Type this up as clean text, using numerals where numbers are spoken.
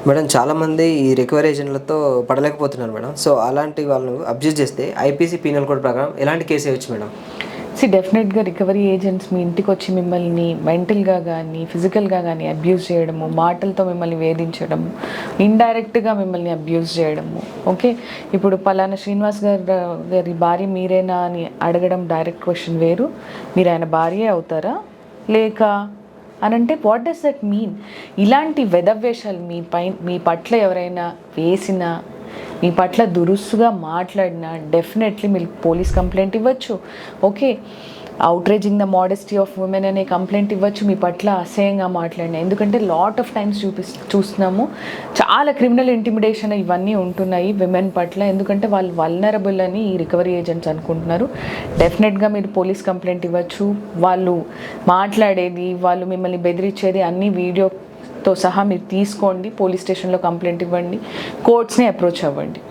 Madam చాలామంది ఈ recovery ఏజెంట్లతో పడలేకపోతున్నారు madam. So అలాంటి వాళ్ళను అబ్యూజ్ చేస్తే ఐపీసీ పీనల్ కోడ్ ప్రకారం ఎలాంటి కేసు వేయొచ్చు మేడం? డెఫినెట్గా రికవరీ ఏజెంట్స్ మీ ఇంటికి వచ్చి మిమ్మల్ని మెంటల్గా కానీ ఫిజికల్గా కానీ అబ్యూస్ చేయడము, మాటలతో మిమ్మల్ని వేధించడము, ఇండైరెక్ట్గా మిమ్మల్ని అబ్యూస్ చేయడము. ఓకే, ఇప్పుడు పలానా శ్రీనివాస్ గారి భార్య మీరేనా అని అడగడం డైరెక్ట్ క్వశ్చన్ వేరు. మీరు ఆయన భార్యే అవుతారా లేక అని అంటే వాట్ డస్ దట్ మీన్? ఇలాంటి వెధవేషాలు మీ పట్ల ఎవరైనా వేసినా, మీ పట్ల దురుసుగా మాట్లాడినా డెఫినెట్లీ మీరు పోలీస్ కంప్లైంట్ ఇవ్వచ్చు. Okay, outraging the modesty of women అనే కంప్లైంట్ ఇవ్వచ్చు మీ పట్ల అసహ్యంగా మాట్లాడినా. ఎందుకంటే లాట్ ఆఫ్ టైమ్స్ చూస్తున్నాము, చాలా క్రిమినల్ ఇంటిమిడేషన్ ఇవన్నీ ఉంటున్నాయి విమెన్ పట్ల. ఎందుకంటే వాళ్ళు వల్నరబుల్ అని ఈ రికవరీ ఏజెంట్స్ అనుకుంటున్నారు. డెఫినెట్గా మీరు పోలీస్ కంప్లైంట్ ఇవ్వచ్చు. వాళ్ళు మాట్లాడేది, వాళ్ళు మిమ్మల్ని బెదిరించేది అన్ని వీడియోతో సహా మీరు తీసుకోండి, పోలీస్ స్టేషన్లో కంప్లైంట్ ఇవ్వండి, కోర్ట్స్ని అప్రోచ్ అవ్వండి.